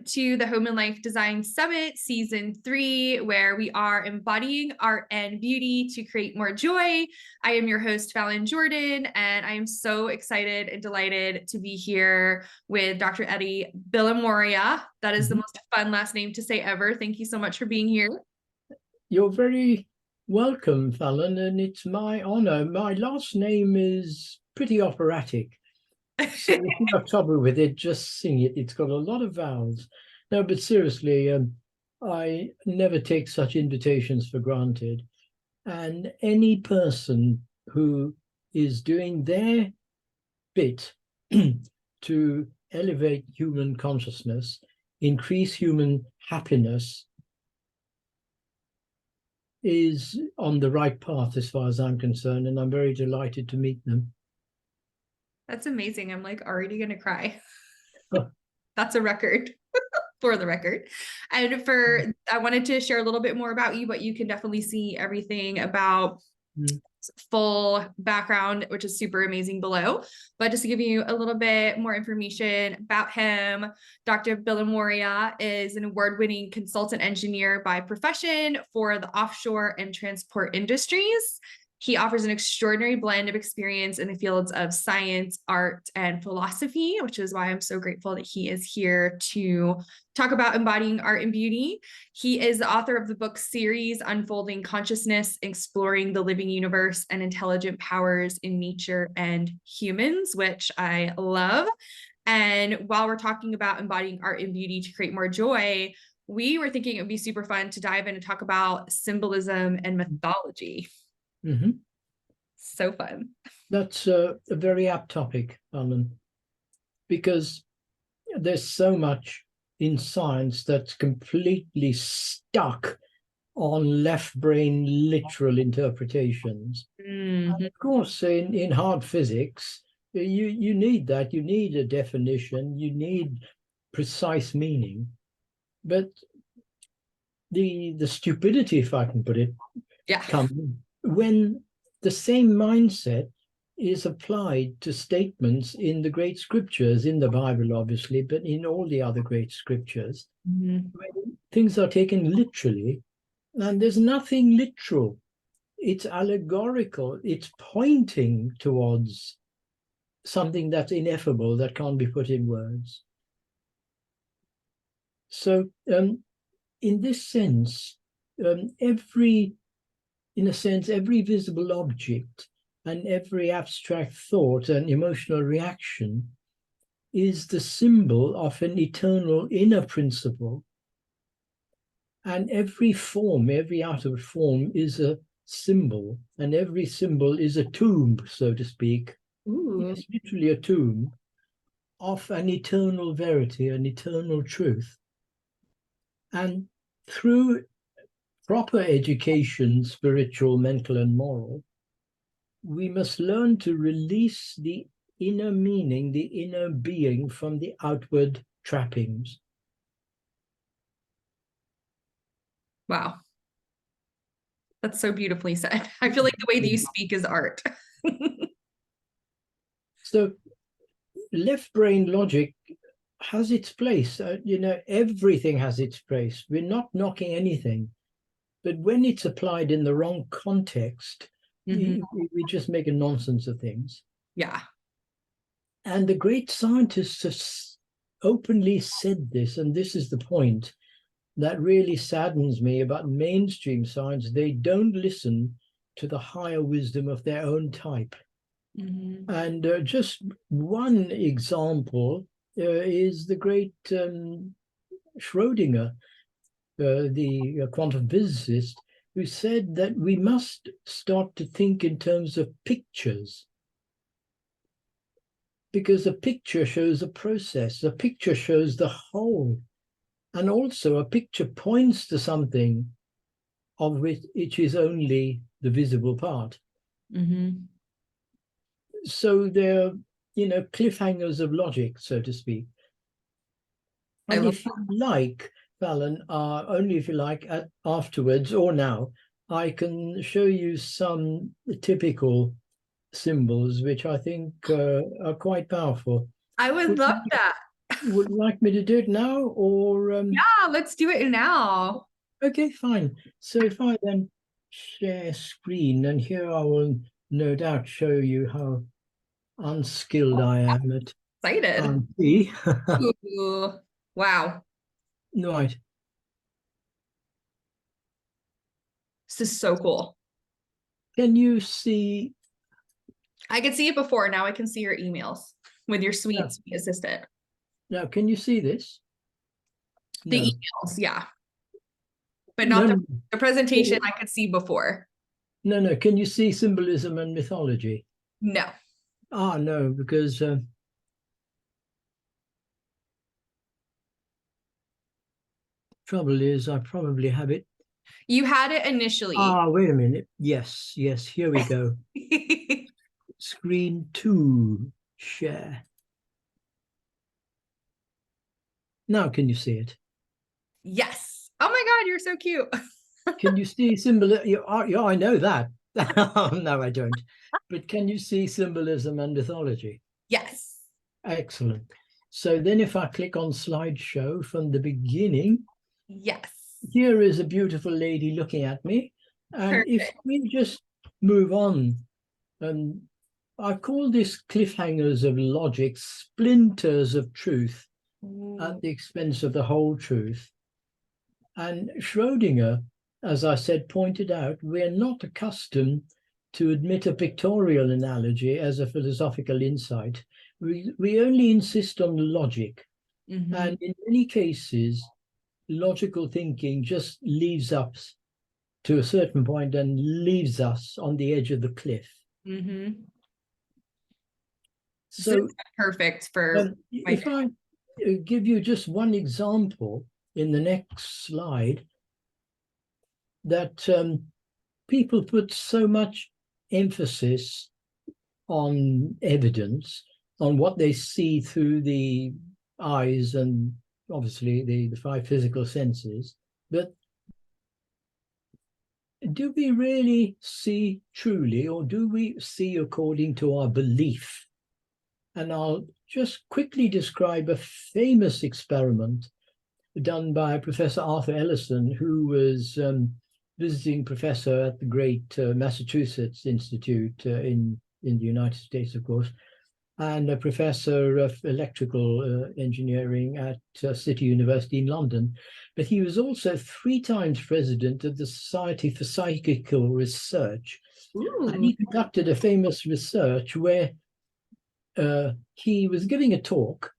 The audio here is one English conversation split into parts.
to the Home and Life Design Summit Season 3, where we are embodying art and beauty to create more joy. I am your host, Fallon Jordan, and I am so excited and delighted to be here with Dr. Edi Bilimoria. That is the most fun last name to say ever. Thank you so much for being here. You're very welcome, Fallon, and it's my honor. My last name is pretty operatic. So if you have trouble with it, just sing it. It's got a lot of vowels. No, but seriously, I never take such invitations for granted. And any person who is doing their bit to elevate human consciousness, increase human happiness, is on the right path as far as I'm concerned, and I'm very delighted to meet them. That's amazing. I'm like already gonna cry. That's a record. For the record. And I wanted to share a little bit more about you, but you can definitely see everything about full background, which is super amazing below. But just to give you a little bit more information about him, Dr. Bilimoria is an award-winning consultant engineer by profession for the offshore and transport industries. He offers an extraordinary blend of experience in the fields of science, art, and philosophy, which is why I'm so grateful that he is here to talk about embodying art and beauty. He is the author of the book series, Unfolding Consciousness, Exploring the Living Universe and Intelligent Powers in Nature and Humans, which I love. And while we're talking about embodying art and beauty to create more joy, we were thinking it would be super fun to dive in and talk about symbolism and mythology. So fun. That's a very apt topic, Alan, because there's so much in science that's completely stuck on left brain literal interpretations. And of course, in hard physics, you need that. You need a definition. You need precise meaning. But the stupidity, if I can put it, comes when the same mindset is applied to statements in the great scriptures, in the Bible, obviously, but in all the other great scriptures, when things are taken literally, and there's nothing literal. It's allegorical. It's pointing towards something that's ineffable, that can't be put in words. So in this sense, every visible object and every abstract thought and emotional reaction is the symbol of an eternal inner principle. And every form, every outward form is a symbol, and every symbol is a tomb, so to speak. It's literally a tomb of an eternal verity, an eternal truth. And through proper education, spiritual, mental, and moral, we must learn to release the inner meaning, the inner being from the outward trappings. Wow. That's so beautifully said. I feel like the way that you speak is art. So left brain logic has its place. Everything has its place. We're not knocking anything. But when it's applied in the wrong context, we just make a nonsense of things. Yeah. And the great scientists have openly said this, and this is the point that really saddens me about mainstream science. They don't listen to the higher wisdom of their own type. And just one example is the great Schrödinger, the quantum physicist, who said that we must start to think in terms of pictures, because a picture shows a process, a picture shows the whole, and also a picture points to something of which is only the visible part. So they're, cliffhangers of logic, so to speak. And if you like, Fallon, only if you like, afterwards or now, I can show you some typical symbols which I think are quite powerful. I would love that. Would you like me to do it now or Yeah, let's do it now. okay, fine. So if I then share screen, and here I will no doubt show you how unskilled I am at Excited. IT. Ooh, wow. Right. This is so cool. Can you see I could see it before. Now I can see your emails with your now, sweet assistant. now can you see this? The No. emails, yeah. But not No, the presentation I could see before. no. Can you see symbolism and mythology? No. Ah, no, because trouble is I probably have it. You had it initially. Ah, wait a minute. Yes, here we go. Screen 2, share. Now can you see it? Yes. Oh my God, you're so cute. Can you see symbolism? Yeah, I know that. No, I don't. But can you see symbolism and mythology? Yes. Excellent. So then if I click on slideshow from the beginning, Yes. here is a beautiful lady looking at me. And if Perfect. we just move on, I call this cliffhangers of logic, splinters of truth at Ooh. the expense of the whole truth. And Schrödinger, as I said, pointed out, we're not accustomed to admit a pictorial analogy as a philosophical insight. We only insist on logic. Mm-hmm. And in many cases, logical thinking just leaves us to a certain point and leaves us on the edge of the cliff. Mm-hmm. This is So perfect for my if I give you just one example in the next slide, that people put so much emphasis on evidence, on what they see through the eyes and obviously the five physical senses, but do we really see truly, or do we see according to our belief? And I'll just quickly describe a famous experiment done by Professor Arthur Ellison, who was visiting professor at the great Massachusetts Institute in the United States, of course, and a professor of electrical engineering at City University in London. But he was also 3 times president of the Society for Psychical Research. And Ooh. he conducted a famous research where he was giving a talk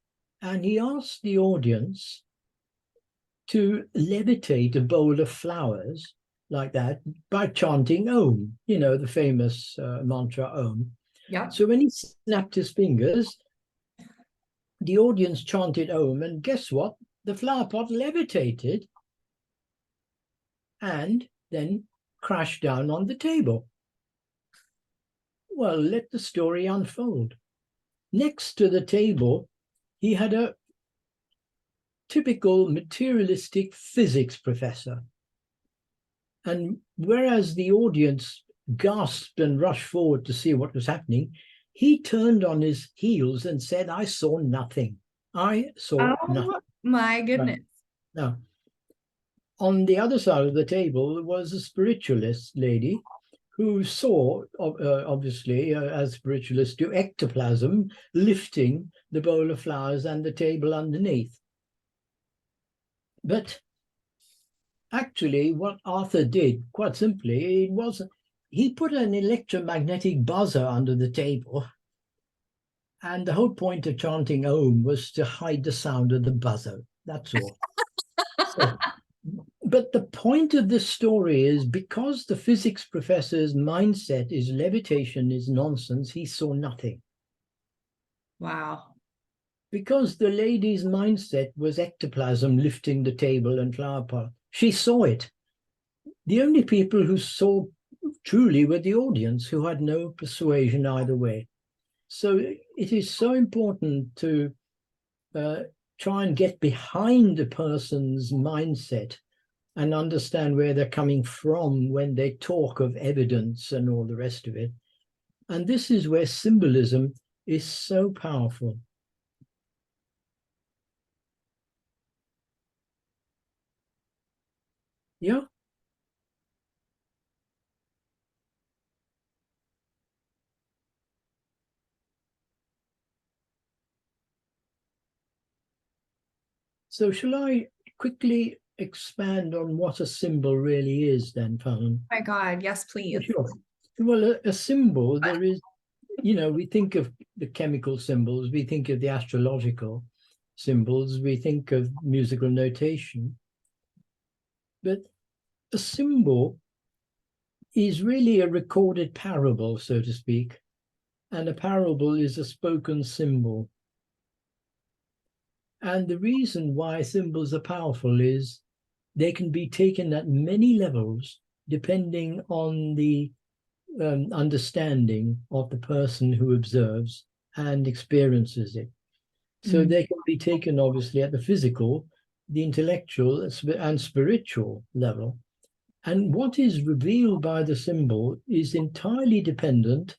and he asked the audience to levitate a bowl of flowers like that by chanting Om, the famous mantra Om. Yep. So when he snapped his fingers, the audience chanted Om, and guess what? The flower pot levitated and then crashed down on the table. Well, let the story unfold. Next to the table, he had a typical materialistic physics professor. And whereas the audience gasped and rushed forward to see what was happening, he turned on his heels and said, I saw nothing. I saw nothing. Oh my Right. goodness. Now, on the other side of the table was a spiritualist lady who saw, obviously, as spiritualists do, ectoplasm lifting the bowl of flowers and the table underneath. But actually, what Arthur did, quite simply, he put an electromagnetic buzzer under the table, and the whole point of chanting Om was to hide the sound of the buzzer. That's all. So, but the point of this story is because the physics professor's mindset is levitation is nonsense, he saw nothing. Wow. Because the lady's mindset was ectoplasm lifting the table and flower pot, she saw it. The only people who saw truly were the audience, who had no persuasion either way. So it is so important to try and get behind a person's mindset and understand where they're coming from when they talk of evidence and all the rest of it. And this is where symbolism is so powerful. Yeah. So shall I quickly expand on what a symbol really is then, Fallon? My God, yes, Yeah, please. sure. Well, a symbol, there is, we think of the chemical symbols, we think of the astrological symbols, we think of musical notation. But a symbol is really a recorded parable, so to speak. And a parable is a spoken symbol. And the reason why symbols are powerful is they can be taken at many levels depending on the understanding of the person who observes and experiences it. So Mm. they can be taken obviously at the physical, the intellectual, and spiritual level. And what is revealed by the symbol is entirely dependent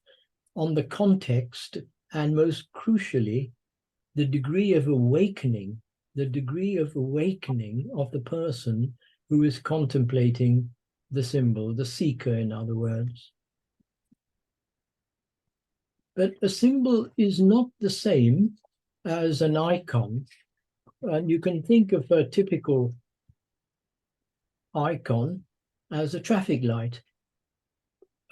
on the context and, most crucially, the degree of awakening, of the person who is contemplating the symbol, the seeker, in other words. But a symbol is not the same as an icon. And you can think of a typical icon as a traffic light.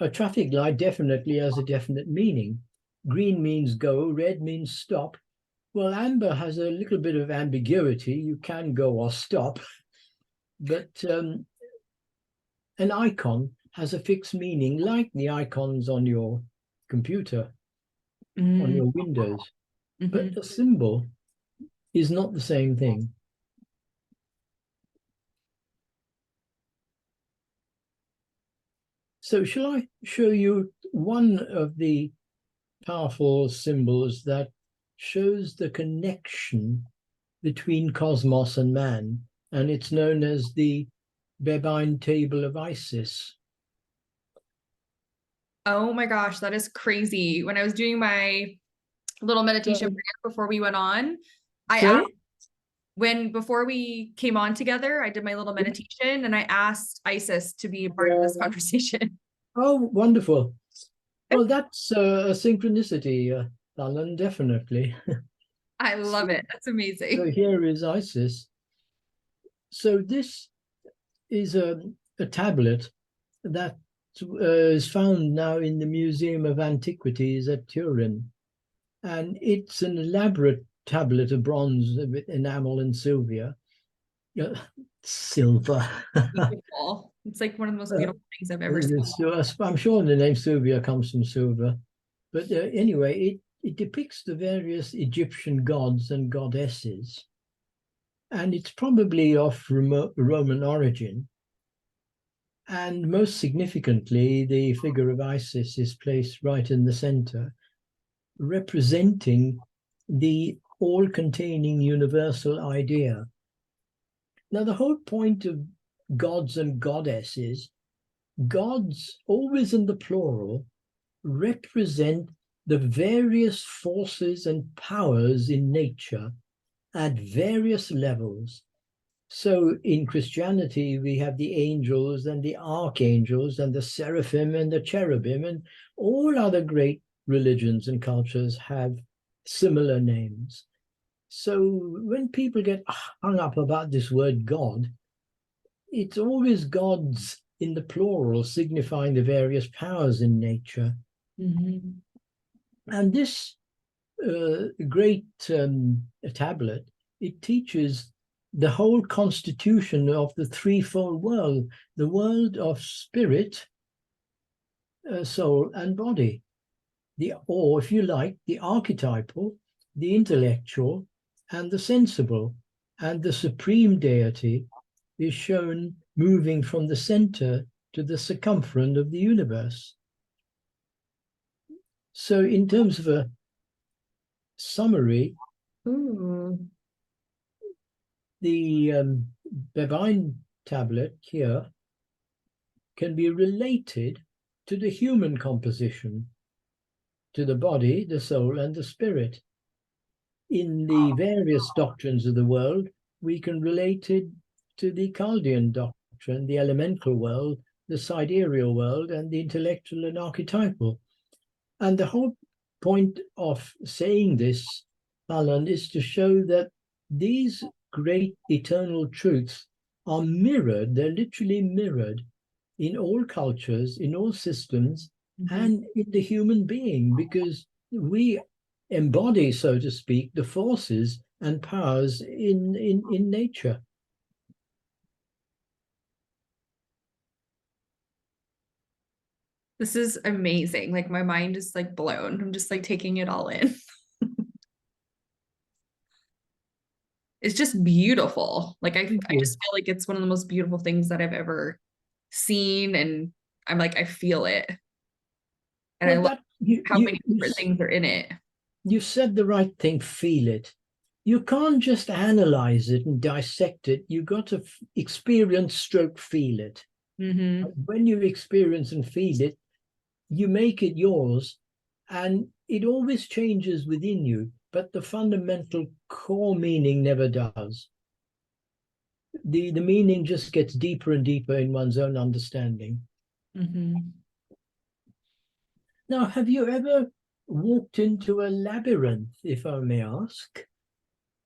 A traffic light definitely has a definite meaning. Green means go, red means stop. Well, amber has a little bit of ambiguity. You can go or stop. But an icon has a fixed meaning, like the icons on your computer, on Mm. your windows. But Mhm. a symbol is not the same thing. So shall I show you one of the powerful symbols that shows the connection between cosmos and man? And it's known as the Bebine Table of Isis. Oh my gosh, that is crazy. When I was doing my little meditation Sorry? prayer before we went on, I asked Sorry? before we came on together, I did my little meditation and I asked Isis to be a part of this conversation. Oh, wonderful. Well, that's a synchronicity, Fallon, definitely. I love So, it. That's amazing. here is Isis. So this is a tablet that is found now in the Museum of Antiquities at Turin. And it's an elaborate tablet of bronze with enamel and silver. Uh, silver. Beautiful. It's like one of the most beautiful things I've ever seen. I'm sure the name Sylvia comes from silver. But anyway, it depicts the various Egyptian gods and goddesses. And it's probably of Roman origin. And most significantly, the figure of Isis is placed right in the center, representing the all-containing universal idea. Now, the whole point of gods and goddesses, gods, always in the plural, represent the various forces and powers in nature at various levels. So in Christianity, we have the angels and the archangels and the seraphim and the cherubim, and all other great religions and cultures have similar names. So when people get hung up about this word God, it's always gods in the plural, signifying the various powers in nature. Mhm. And this great tablet, it teaches the whole constitution of the threefold world, the world of spirit, soul, and body. Or if you like, the archetypal, the intellectual, and the sensible. And the supreme deity is shown moving from the center to the circumference of the universe. So in terms of a summary, Ooh. the Bevine tablet here can be related to the human composition, to the body, the soul, and the spirit. In the various doctrines of the world, we can relate it to the Chaldean doctrine. doctrine, the elemental world, the sidereal world, and the intellectual and archetypal. And the whole point of saying this, Fallon, is to show that these great eternal truths are mirrored, they're literally mirrored in all cultures, in all systems, and in the human being, because we embody, so to speak, the forces and powers in nature. This is amazing. Like my mind is like blown. I'm just like taking it all in. It's just beautiful. Like I just feel like it's one of the most beautiful things that I've ever seen. And I'm like, I feel it. And I Well, love that how many different things are in it. you said the right thing, feel it. You can't just analyze it and dissect it. You got to experience stroke feel it. When you experience and feel it, you make it yours, and it always changes within you, but the fundamental core meaning never does. The meaning just gets deeper and deeper in one's own understanding. Now, have you ever walked into a labyrinth, if I may ask?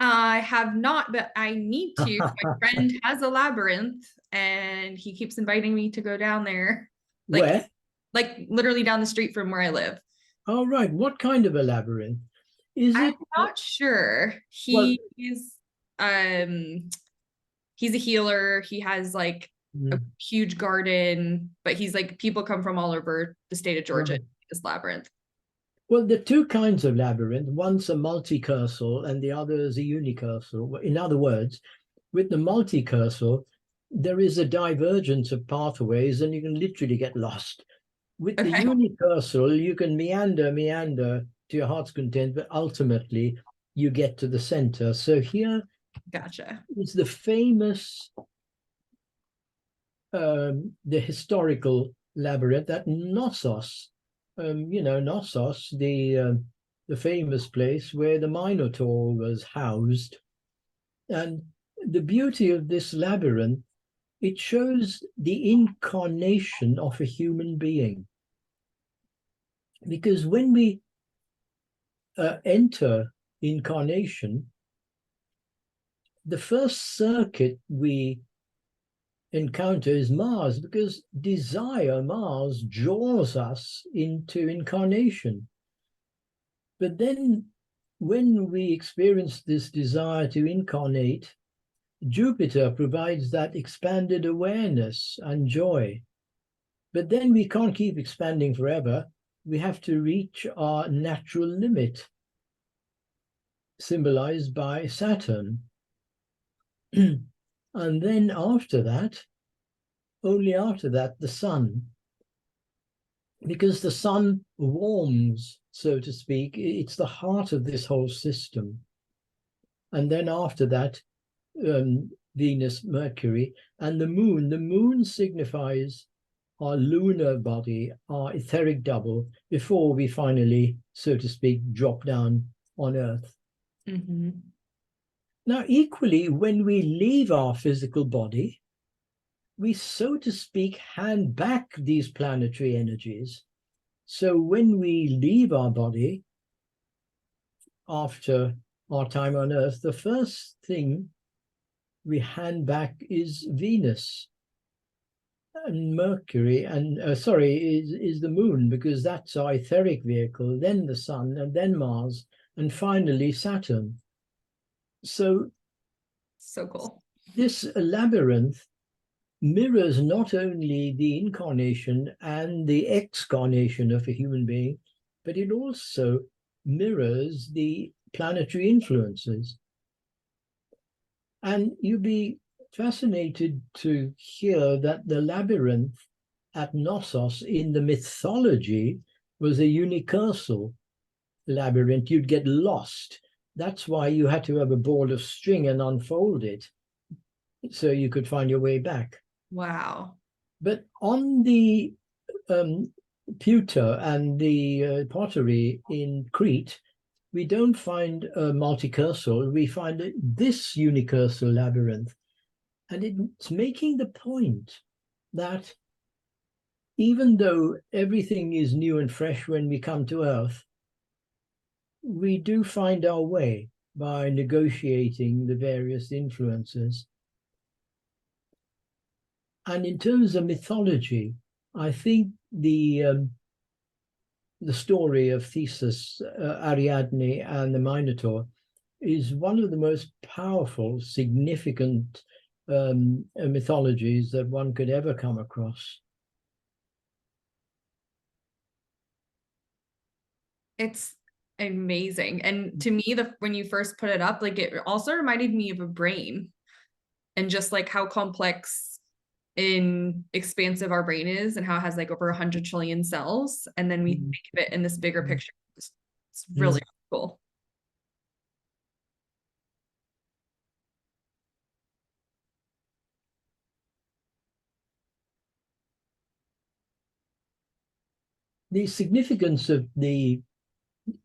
I have not, but I need to. My friend has a labyrinth and he keeps inviting me to go down there. Where? Like literally down the street from where I live. All right. What kind of a labyrinth? Is I'm it? not sure. Well, Um he's a healer. He has like a huge garden, but he's like people come from all over the state of Georgia right. this labyrinth. Well, there are two kinds of labyrinth. One's a multicursal and the other is a unicursal. In other words, with the multicursal, there is a divergence of pathways and you can literally get lost. With the Okay. unicursal, you can meander to your heart's content, but ultimately you get to the center. So here Gotcha. is the famous, the historical labyrinth at Knossos. Knossos, the famous place where the Minotaur was housed. And the beauty of this labyrinth, it shows the incarnation of a human being. Because when we enter incarnation, the first circuit we encounter is Mars, because desire, Mars, draws us into incarnation. But then when we experience this desire to incarnate, Jupiter provides that expanded awareness and joy. But then we can't keep expanding forever. We have to reach our natural limit, symbolized by Saturn. And then after that, only after that, the sun. Because the sun warms, so to speak, it's the heart of this whole system. And then after that, Venus, Mercury, and the moon. The moon signifies our lunar body, our etheric double, before we finally, so to speak, drop down on Earth. Now, equally, when we leave our physical body, we, so to speak, hand back these planetary energies. So when we leave our body after our time on Earth, the first thing we hand back is Venus and Mercury, and is the moon, because that's our etheric vehicle, then the sun, and then Mars, and finally Saturn. So cool. This labyrinth mirrors not only the incarnation and the excarnation of a human being, but it also mirrors the planetary influences. And you'd be fascinated to hear that the labyrinth at Knossos in the mythology was a unicursal labyrinth. You'd get lost. That's why you had to have a ball of string and unfold it so you could find your way back. Wow. But on the pewter and the pottery in Crete, we don't find a multicursal, we find this unicursal labyrinth. And it's making the point that even though everything is new and fresh when we come to Earth, we do find our way by negotiating the various influences. And in terms of mythology, I think the story of Theseus, Ariadne, and the Minotaur is one of the most powerful, significant mythologies that one could ever come across. It's amazing. And to me, when you first put it up, like it also reminded me of a brain and just like how complex and expansive our brain is and how it has like over 100 trillion cells. And then we think of it in this bigger picture. It's really cool. The significance of the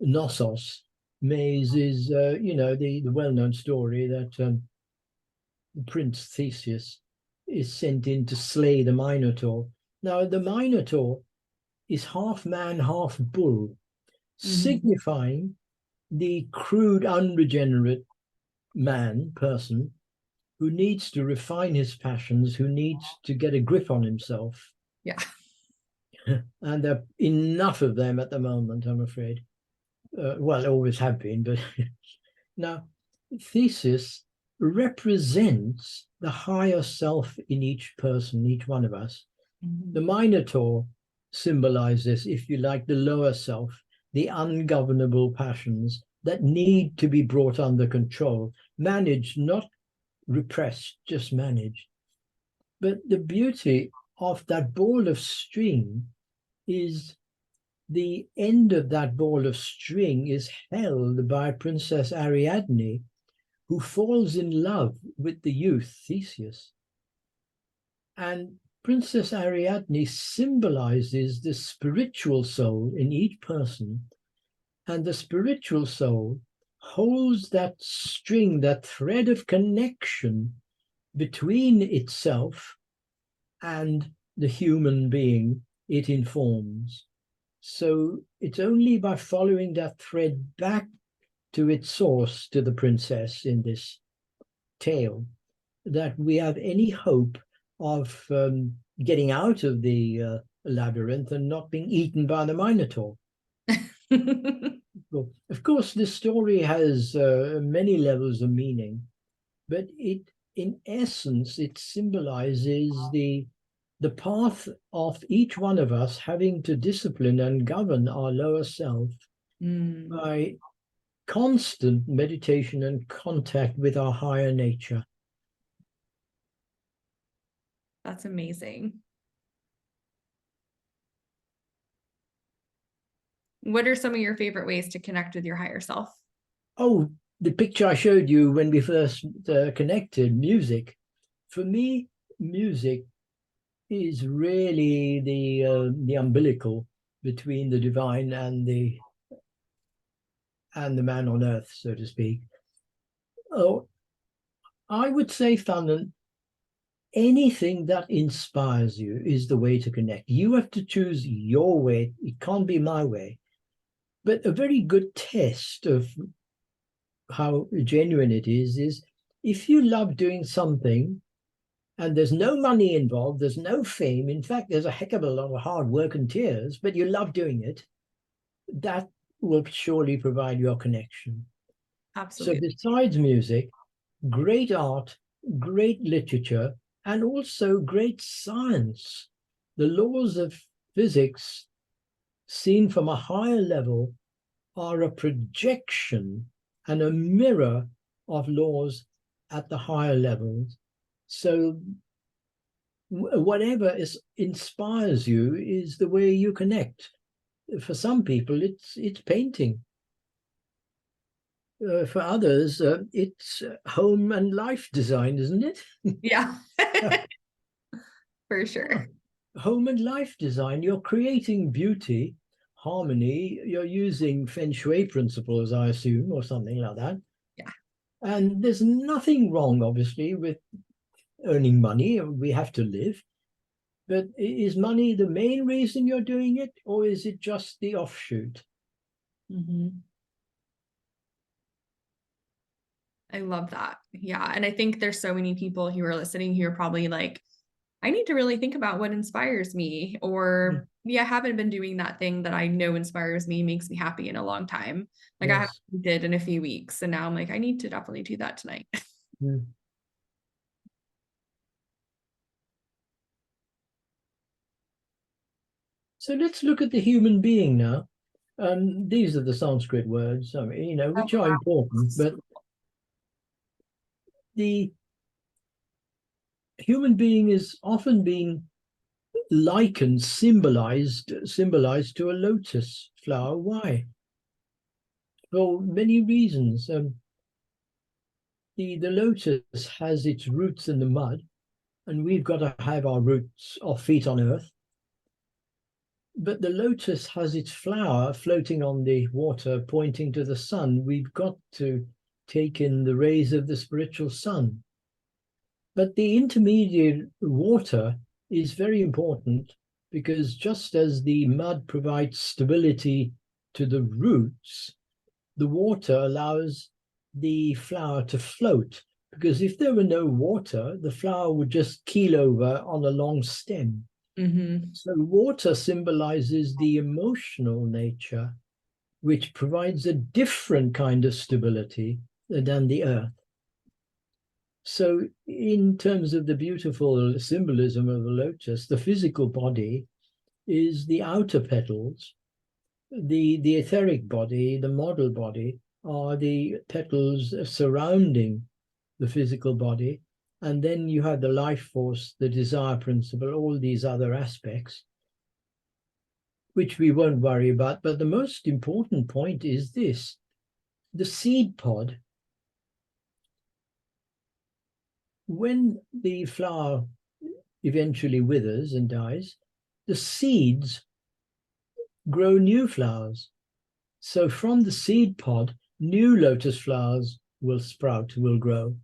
Knossos maze is, the well-known story that Prince Theseus is sent in to slay the Minotaur. Now, the Minotaur is half man, half bull, signifying the crude, unregenerate person who needs to refine his passions, who needs to get a grip on himself. Yeah. And there are enough of them at the moment, I'm afraid. Well, always have been, but now Theseus represents the higher self in each person, each one of us. The Minotaur symbolizes, if you like, the lower self, the ungovernable passions that need to be brought under control, managed, not repressed, just managed. But the beauty of that ball of string is the end of that ball of string is held by Princess Ariadne, who falls in love with the youth Theseus. And Princess Ariadne symbolizes the spiritual soul in each person. And the spiritual soul holds that string, that thread of connection between itself and the human being it informs. So it's only by following that thread back to its source, to the princess in this tale, that we have any hope of getting out of the labyrinth and not being eaten by the Minotaur. Well, of course, this story has many levels of meaning, but in essence, it symbolizes the path of each one of us having to discipline and govern our lower self by constant meditation and contact with our higher nature. That's amazing. What are some of your favorite ways to connect with your higher self? Oh, the picture I showed you when we first connected, music. For me, music is really the umbilical between the divine and the man on earth, so to speak. Oh, I would say, Fallon, anything that inspires you is the way to connect. You have to choose your way. It can't be my way. But a very good test of how genuine it is if you love doing something and there's no money involved, there's no fame. In fact, there's a heck of a lot of hard work and tears, but you love doing it. That will surely provide your connection. Absolutely. So besides music, great art, great literature, and also great science. The laws of physics seen from a higher level are a projection and a mirror of laws at the higher levels. So whatever inspires you is the way you connect. For some people, it's painting. For others, it's home and life design, isn't it? Yeah. For sure. Home and life design, you're creating beauty, harmony, you're using feng shui principles, I assume, or something like that. Yeah. And there's nothing wrong, obviously, with earning money. We have to live. But is money the main reason you're doing it, or is it just the offshoot? Mm-hmm. I love that. Yeah. And I think there's so many people who are listening who are probably like, I need to really think about what inspires me, or I haven't been doing that thing that I know inspires me, makes me happy in a long time. Like I Yes. haven't did in a few weeks. And now I'm like, I need to definitely do that tonight. Mm. So let's look at the human being now. These are the Sanskrit words, I mean, which are important, but the human being is often being likened, symbolized to a lotus flower. Why? For many reasons. The lotus has its roots in the mud, and we've got to have our feet on earth. But the lotus has its flower floating on the water, pointing to the sun. We've got to take in the rays of the spiritual sun. But the intermediate water is very important, because just as the mud provides stability to the roots, the water allows the flower to float. Because if there were no water, the flower would just keel over on a long stem. Mm-hmm. So water symbolizes the emotional nature, which provides a different kind of stability than the earth. So in terms of the beautiful symbolism of the lotus, the physical body is the outer petals. The etheric body, the model body, are the petals surrounding the physical body. And then you have the life force, the desire principle, all these other aspects, which we won't worry about. But the most important point is this: the seed pod, when the flower eventually withers and dies, the seeds grow new flowers. So from the seed pod, new lotus flowers will sprout, will grow.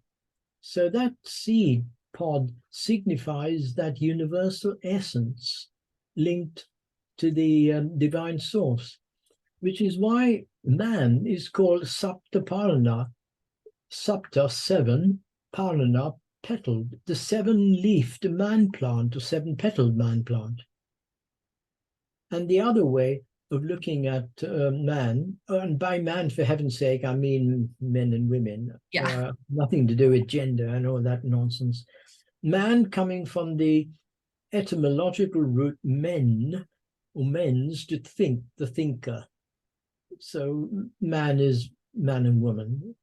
So that seed pod signifies that universal essence linked to the divine source, which is why man is called Sapta Parana. Sapta, seven, Parana, petaled, the seven-leafed man plant or seven-petaled man plant. And the other way of looking at man, and by man, for heaven's sake, I mean men and women, Yeah. nothing to do with gender and all that nonsense. Man coming from the etymological root men, or mens, to think, the thinker. So man is man and woman.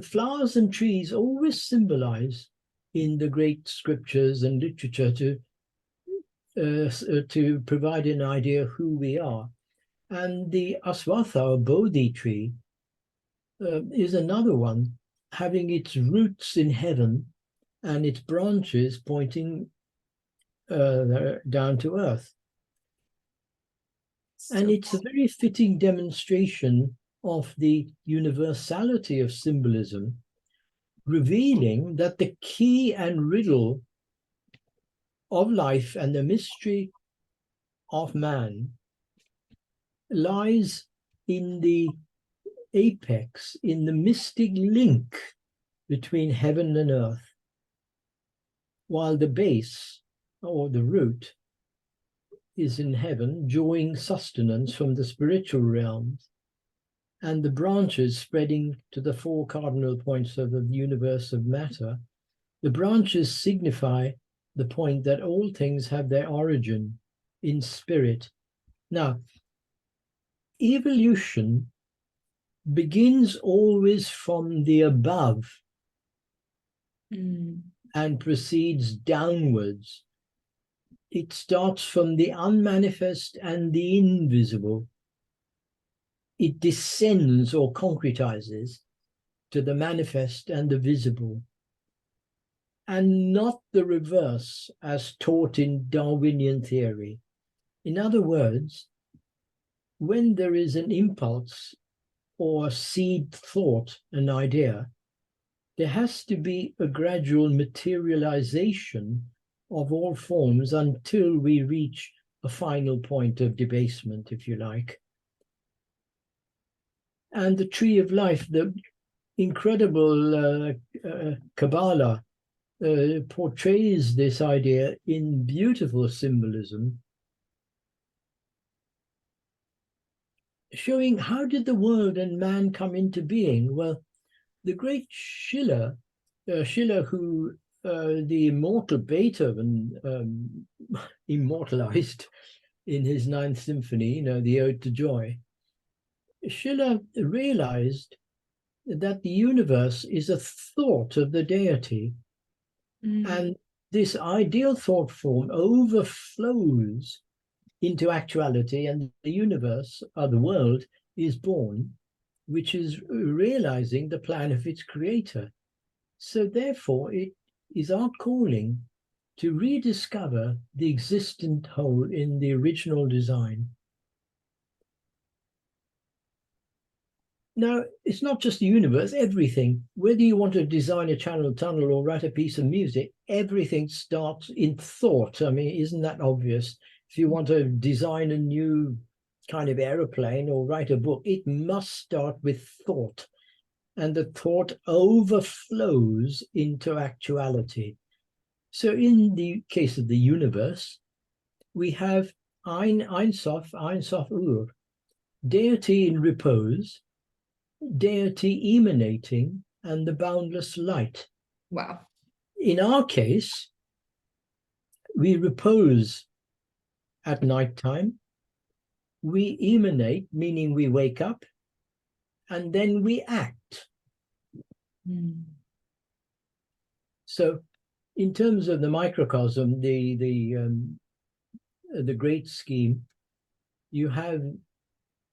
Flowers and trees always symbolize in the great scriptures and literature to provide an idea of who we are. And the Aswatha or Bodhi tree is another one, having its roots in heaven and its branches pointing down to earth. And it's a very fitting demonstration of the universality of symbolism, revealing that the key and riddle of life and the mystery of man lies in the apex, in the mystic link between heaven and earth, while the base or the root is in heaven, drawing sustenance from the spiritual realms, and the branches spreading to the four cardinal points of the universe of matter. The branches signify the point that all things have their origin in spirit. Now, evolution begins always from the above and proceeds downwards. It starts from the unmanifest and the invisible. It descends or concretizes to the manifest and the visible, and not the reverse as taught in Darwinian theory. In other words, when there is an impulse or seed thought, an idea, there has to be a gradual materialization of all forms until we reach a final point of debasement, if you like. And the tree of life, the incredible Kabbalah portrays this idea in beautiful symbolism, showing how did the world and man come into being? Well, the great Schiller, who the immortal Beethoven immortalized in his Ninth Symphony, the Ode to Joy, Schiller realized that the universe is a thought of the deity. And this ideal thought form overflows into actuality, and the universe, or the world, is born, which is realizing the plan of its creator. So therefore, it is our calling to rediscover the existent whole in the original design. Now, it's not just the universe, everything. Whether you want to design a channel tunnel or write a piece of music, everything starts in thought. I mean, isn't that obvious? If you want to design a new kind of aeroplane or write a book, it must start with thought. And the thought overflows into actuality. So in the case of the universe, we have Ein Sof Ur, deity in repose, deity emanating, and the boundless light. Wow. In our case, we repose at nighttime, we emanate, meaning we wake up, and then we act. So in terms of the microcosm, the great scheme, you have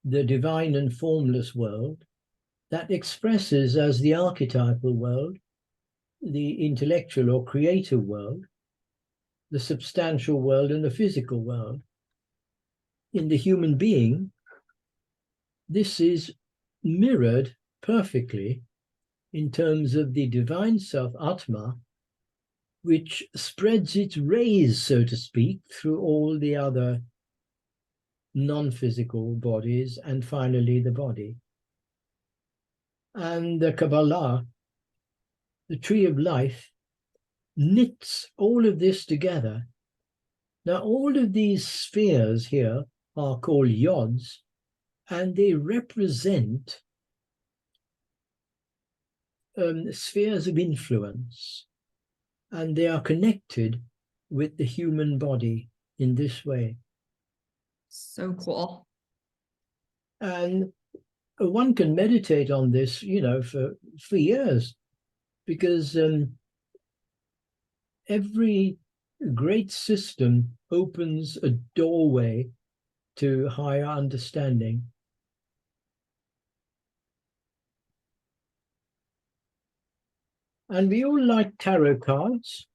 the divine and formless world that expresses as the archetypal world, the intellectual or creative world, the substantial world, and the physical world. In the human being, this is mirrored perfectly in terms of the divine self, Atma, which spreads its rays, so to speak, through all the other non-physical bodies, and finally the body. And the Kabbalah, the tree of life, knits all of this together. Now, all of these spheres here are called yods, and they represent spheres of influence, and they are connected with the human body in this way. So cool. And one can meditate on this, for years, because every great system opens a doorway to higher understanding. And we all like tarot cards.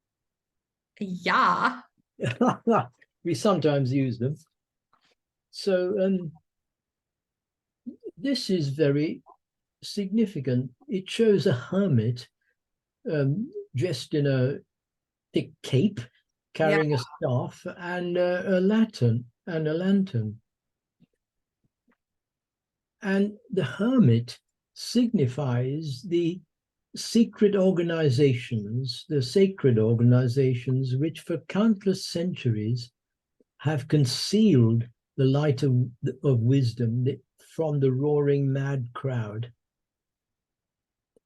Yeah. We sometimes use them. So this is very significant. It shows a hermit dressed in a thick cape, carrying a staff and a lantern. And the hermit signifies the secret organizations, the sacred organizations, which for countless centuries have concealed the light of wisdom from the roaring mad crowd.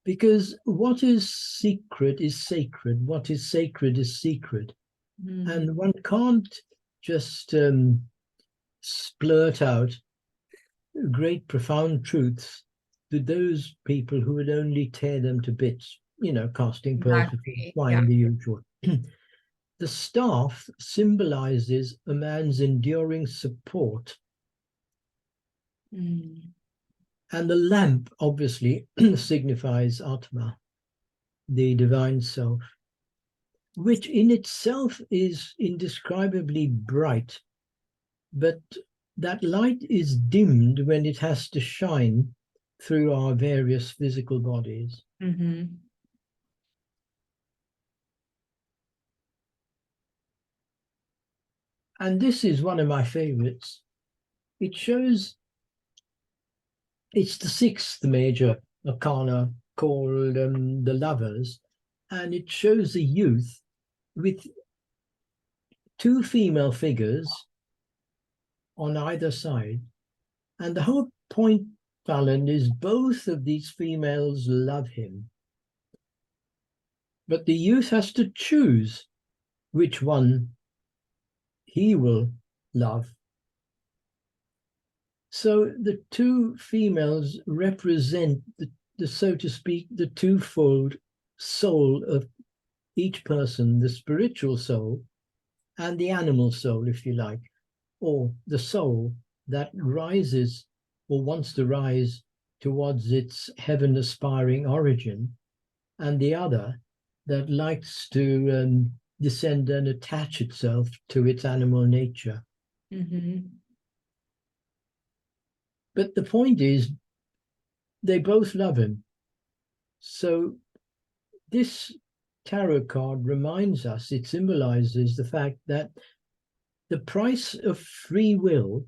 Because what is secret is sacred. What is sacred is secret. And one can't just splurt out great profound truths to those people who would only tear them to bits, casting pearls before swine, the usual. The staff symbolizes a man's enduring support. And the lamp obviously signifies Atma, the divine self, which in itself is indescribably bright, but that light is dimmed when it has to shine through our various physical bodies. And this is one of my favorites. It shows, it's the sixth major arcana called the Lovers, and it shows a youth with two female figures on either side. And the whole point, Fallon, is both of these females love him. But the youth has to choose which one he will love. So the two females represent the so to speak, the twofold soul of each person, the spiritual soul and the animal soul, if you like, or the soul that rises or wants to rise towards its heaven aspiring origin, and the other that likes to descend and attach itself to its animal nature. Mm-hmm. But the point is, they both love him. So this tarot card reminds us, it symbolizes the fact that the price of free will,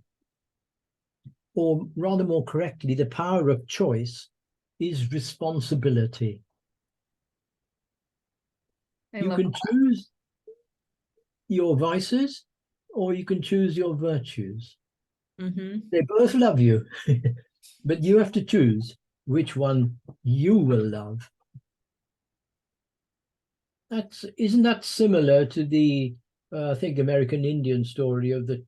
or rather more correctly, the power of choice, is responsibility. You can choose your vices or you can choose your virtues. Mm-hmm. They both love you, but you have to choose which one you will love. Isn't that similar to the I think American Indian story of the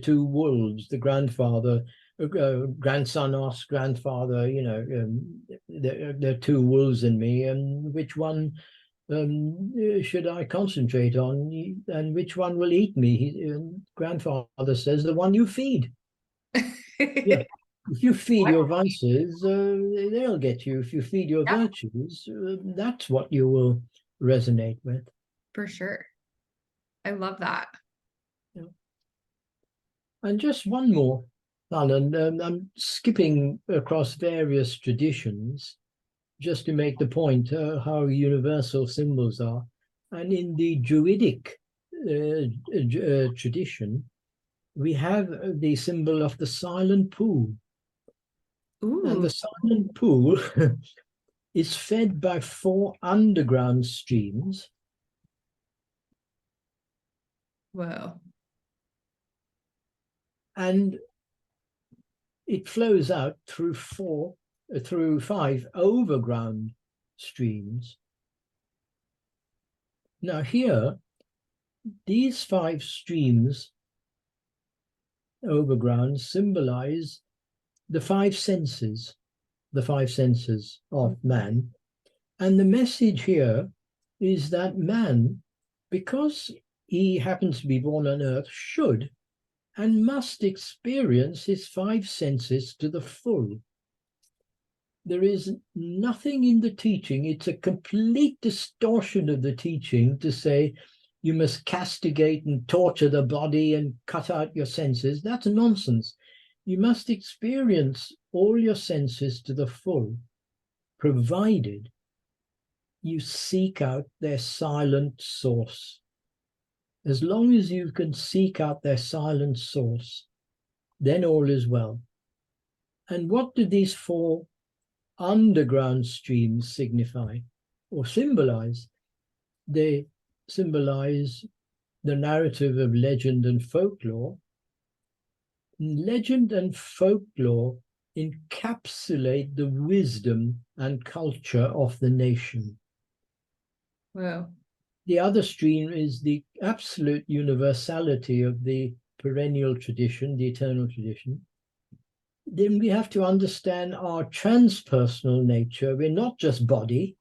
two wolves, the grandfather, grandson asks grandfather, there are two wolves in me, and which one should I concentrate on, and which one will eat me? Grandfather says, the one you feed. Yeah. If you feed your vices, they'll get you. If you feed your virtues, that's what you will resonate with. For sure. I love that. Yeah. And just one more, Alan, I'm skipping across various traditions just to make the point how universal symbols are. And in the Druidic tradition, we have the symbol of the silent pool. Ooh. And the silent pool is fed by 4 underground streams. Whoa. And it flows out through 5 overground streams. Now here, these 5 streams overground symbolize the 5 senses of man. And the message here is that man, because he happens to be born on earth, should and must experience his 5 senses to the full. There is nothing in the teaching, it's a complete distortion of the teaching to say you must castigate and torture the body and cut out your senses. That's nonsense. You must experience all your senses to the full, provided you seek out their silent source. As long as you can seek out their silent source, then all is well. And what do these 4 underground streams signify or symbolize? They symbolize the narrative of legend and folklore. Legend and folklore encapsulate the wisdom and culture of the nation. Wow. The other stream is the absolute universality of the perennial tradition, the eternal tradition. Then we have to understand our transpersonal nature. We're not just body,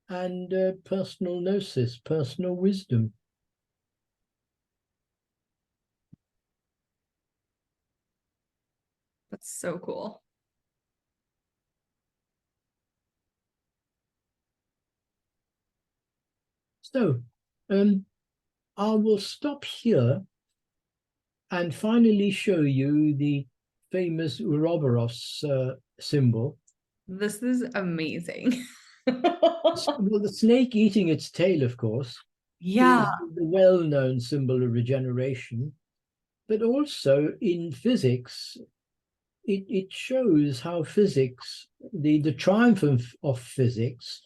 and personal gnosis, personal wisdom. That's so cool. So I will stop here and finally show you the famous Ouroboros symbol. This is amazing. Well, the snake eating its tail, of course. Yeah. is the well-known symbol of regeneration, but also in physics, it shows how physics, the triumph of physics,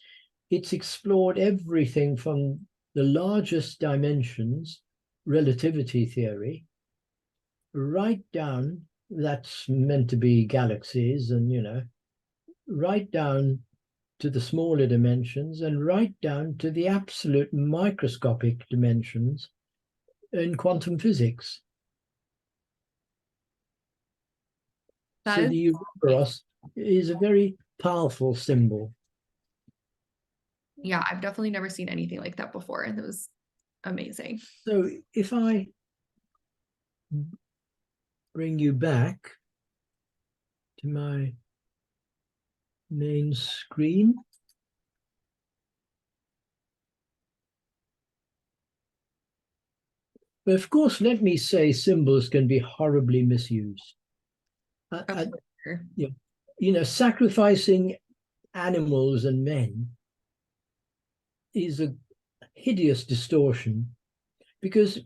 it's explored everything from the largest dimensions, relativity theory, right down, that's meant to be galaxies, and right down to the smaller dimensions, and right down to the absolute microscopic dimensions in quantum physics. That So is the Ouroboros is a very powerful symbol. yeah, I've definitely never seen anything like that before, and it was amazing. So if I bring you back to my main screen, but of course, let me say symbols can be horribly misused. Oh, for sure. Sacrificing animals and men is a hideous distortion, because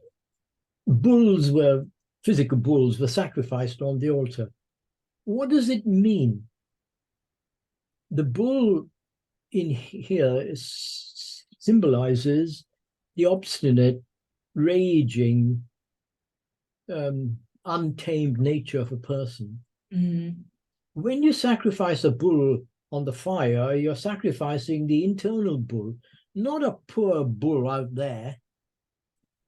physical bulls were sacrificed on the altar. What does it mean? The bull in here symbolizes the obstinate, raging, untamed nature of a person. Mhm. When you sacrifice a bull on the fire, you're sacrificing the internal bull, not a poor bull out there.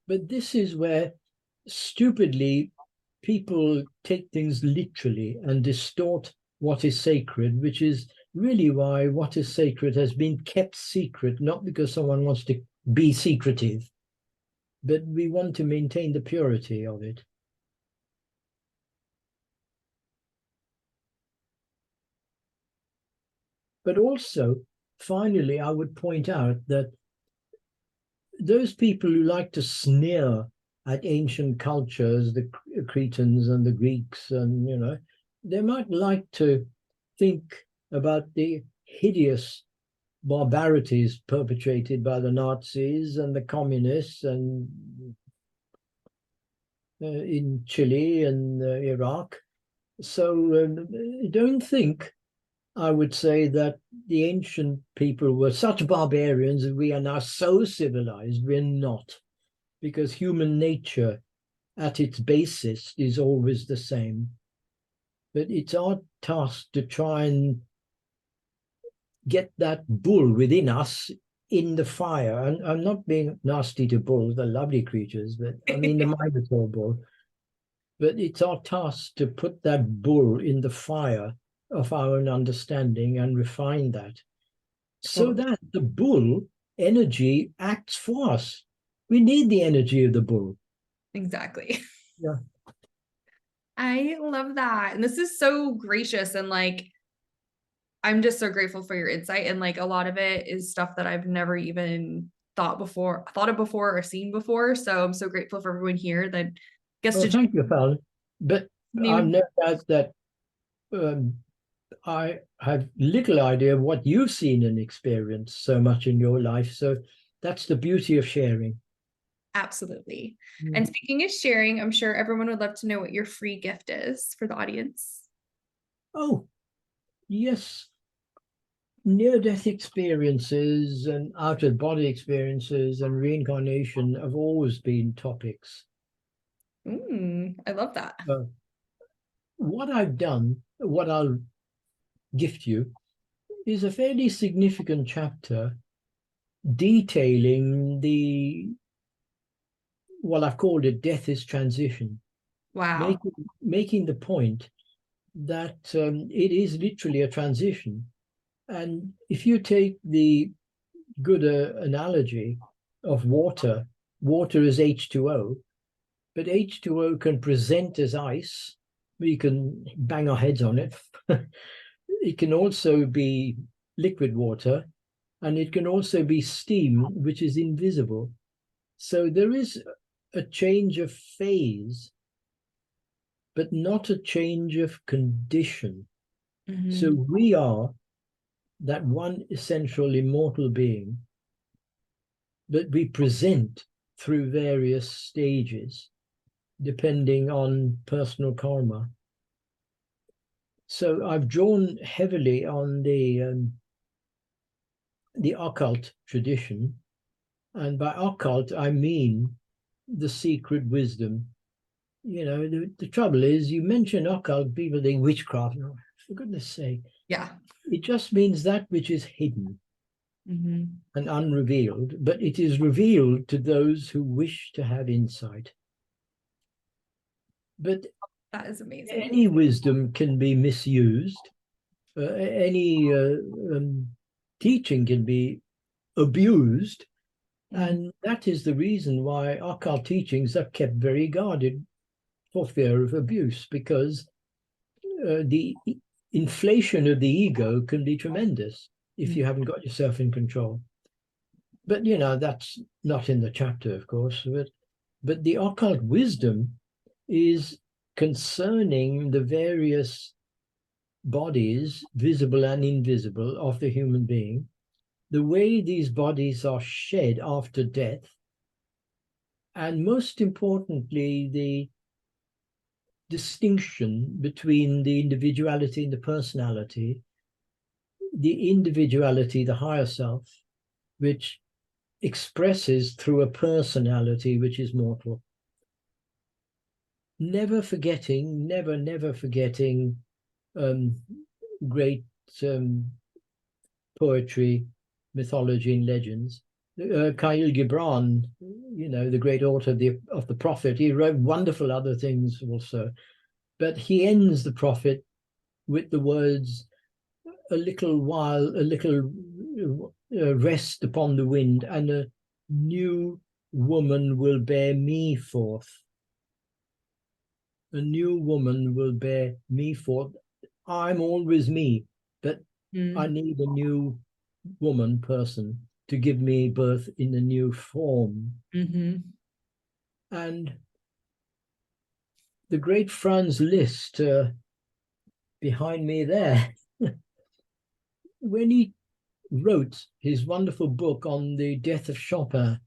But this is where stupidly people take things literally and distort what is sacred, which is really why what is sacred has been kept secret, not because someone wants to be secretive, but we want to maintain the purity of it. But also, finally, I would point out that those people who like to sneer at ancient cultures, the Cretans and the Greeks, and they might like to think about the hideous barbarities perpetrated by the Nazis and the communists, and in Chile and Iraq. So don't think, I would say, that the ancient people were such barbarians that we are now so civilized. We're not, because human nature at its basis is always the same. But it's our task to try and get that bull within us in the fire. And I'm not being nasty to bulls, they're lovely creatures, but I mean the Minotaur bull. But it's our task to put that bull in the fire of our own understanding and refine that, so Totally. that the bull energy acts for us. We need the energy of the bull. Exactly. Yeah. I love that. And this is so gracious, and like I'm just so grateful for your insight, and like a lot of it is stuff that I've never even thought of before or seen before. So I'm so grateful for everyone here that gets Well, to thank you, Fallon. But I've new. no doubt that um, I have little idea of what you've seen and experienced so much in your life. So that's the beauty of sharing. Absolutely. And Mm. speaking of sharing, I'm sure everyone would love to know what your free gift is for the audience. Oh, yes. Near-death experiences and out-of-body experiences and reincarnation have always been topics. I love that. What I've done, what I'll gift you, is a fairly significant chapter detailing what I've called it, death is transition, Wow. making the point that it is literally a transition. And if you take the good analogy of water, water is H2O, but H2O can present as ice. We can bang our heads on it. It can also be liquid water, and it can also be steam, which is invisible. So there is a change of phase, but not a change of condition. So Mhm. we are that one essential immortal being but we present through various stages depending on personal karma. So I've drawn heavily on the occult tradition, and by occult I mean the secret wisdom. You know, the trouble is, you mention occult, people think witchcraft. No, for goodness sake, Yeah. it just means that which is hidden Mm-hmm. and unrevealed, but it is revealed to those who wish to have insight. But That is amazing. any wisdom can be misused. Any teaching can be abused. And that is the reason why occult teachings are kept very guarded for fear of abuse, because the inflation of the ego can be tremendous if you haven't got yourself in control. But, you know, that's not in the chapter, of course. But the occult wisdom is concerning the various bodies, visible and invisible, of the human being, the way these bodies are shed after death, and most importantly, the distinction between the individuality and the personality, the individuality, the higher self, which expresses through a personality which is mortal. Never forgetting, never forgetting great poetry, mythology, and legends. Khalil Gibran, you know, the great author of the Prophet, he wrote wonderful other things also, but he ends the Prophet with the words, "A little while, a little rest upon the wind, and a new woman will bear me forth. A new woman will bear me forth. I'm always me, but I need a new woman person to give me birth in a new form." And the great Franz Liszt, behind me there, when he wrote his wonderful book on the death of Chopin,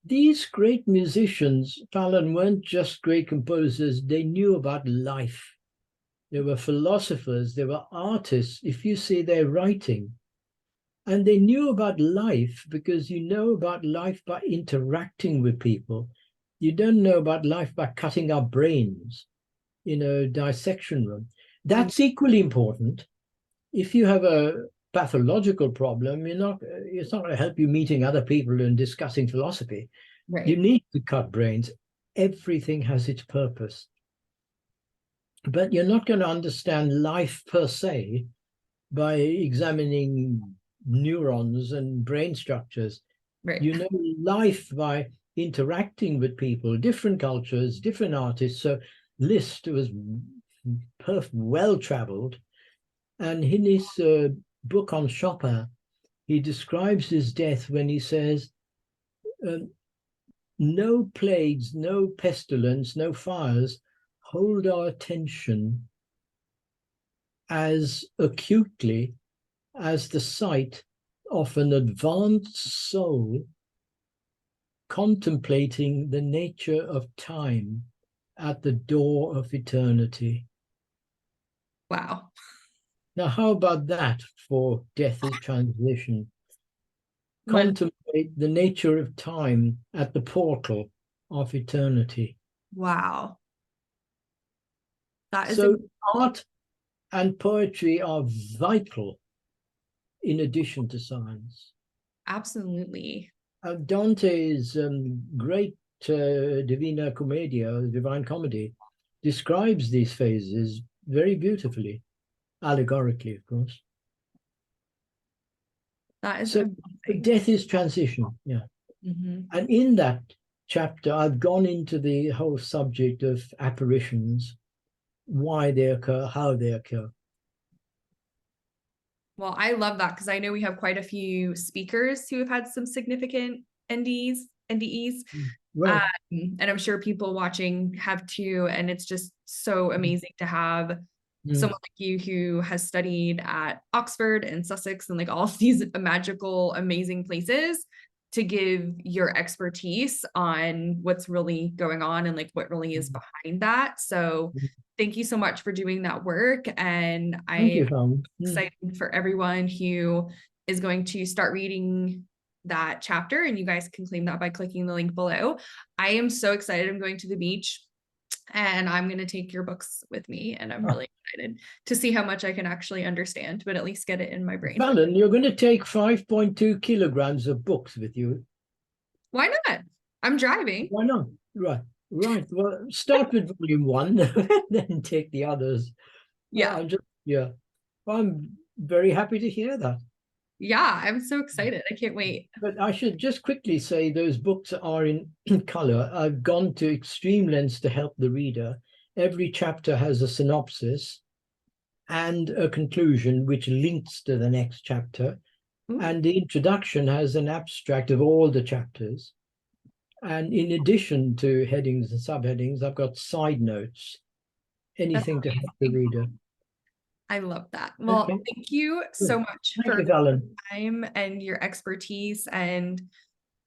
these great musicians, Fallon, weren't just great composers, they knew about life. They were philosophers, they were artists, if you see their writing. And they knew about life because you know about life by interacting with people. You don't know about life by cutting our brains in a dissection room. That's equally important. If you have a pathological problem, it's not going to help you meeting other people and discussing philosophy. Right. You need to cut brains. Everything has its purpose. But you're not going to understand life per se by examining neurons and brain structures. Right. You know life by interacting with people, different cultures, different artists. So Liszt was well traveled, and in his book on Chopin, he describes his death when he says, "No plagues, no pestilence, no fires hold our attention as acutely as the sight of an advanced soul contemplating the nature of time at the door of eternity." Wow. Now, how about that for death is transition? Contemplate the nature of time at the portal of eternity. Wow. That is So art and poetry are vital in addition to science. absolutely. Dante's great Divina Commedia, Divine Comedy, describes these phases very beautifully, allegorically, of course. That is So amazing. death is transition, yeah. And in that chapter, I've gone into the whole subject of apparitions, why they occur, how they occur. Well, I love that because I know we have quite a few speakers who have had some significant NDEs. Right. And I'm sure people watching have too. And it's just so amazing to have someone like you who has studied at Oxford and Sussex and like all of these magical, amazing places to give your expertise on what's really going on and like what really is behind that. So thank you so much for doing that work. And Thank I'm you, Fallon. excited for everyone who is going to start reading that chapter, and you guys can claim that by clicking the link below. I am so excited. I'm going to the beach and I'm going to take your books with me, and I'm really excited to see how much I can actually understand, but at least get it in my brain. Fallon, you're going to take 5.2 kilograms of books with you. Why not? I'm driving. Why not? Right. Right. Well, start with volume 1, then take the others. Yeah. Yeah. I'm very happy to hear that. Yeah, I'm so excited. I can't wait. But I should just quickly say those books are in color. I've gone to extreme lengths to help the reader. Every chapter has a synopsis and a conclusion which links to the next chapter. Ooh, And the introduction has an abstract of all the chapters. And in addition to headings and subheadings, I've got side notes, that's anything to help the amazing. reader. I love that. Well, Okay. thank you so Good. much Thank for you, your Fallon. time and your expertise and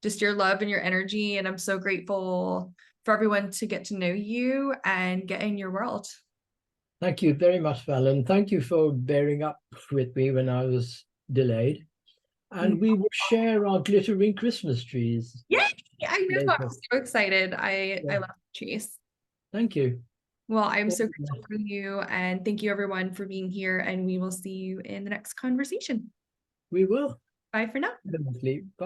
just your love and your energy. And I'm so grateful for everyone to get to know you and get in your world. Thank you very much, Fallon. Thank you for bearing up with me when I was delayed. And we will share our glittering Christmas trees Yay! I know. I'm later. so excited. I Yeah. love trees. Thank you. Well, I'm All so the grateful best. for you. And thank you, everyone, for being here. And we will see you in the next conversation. We will. Bye for now. Definitely. Bye.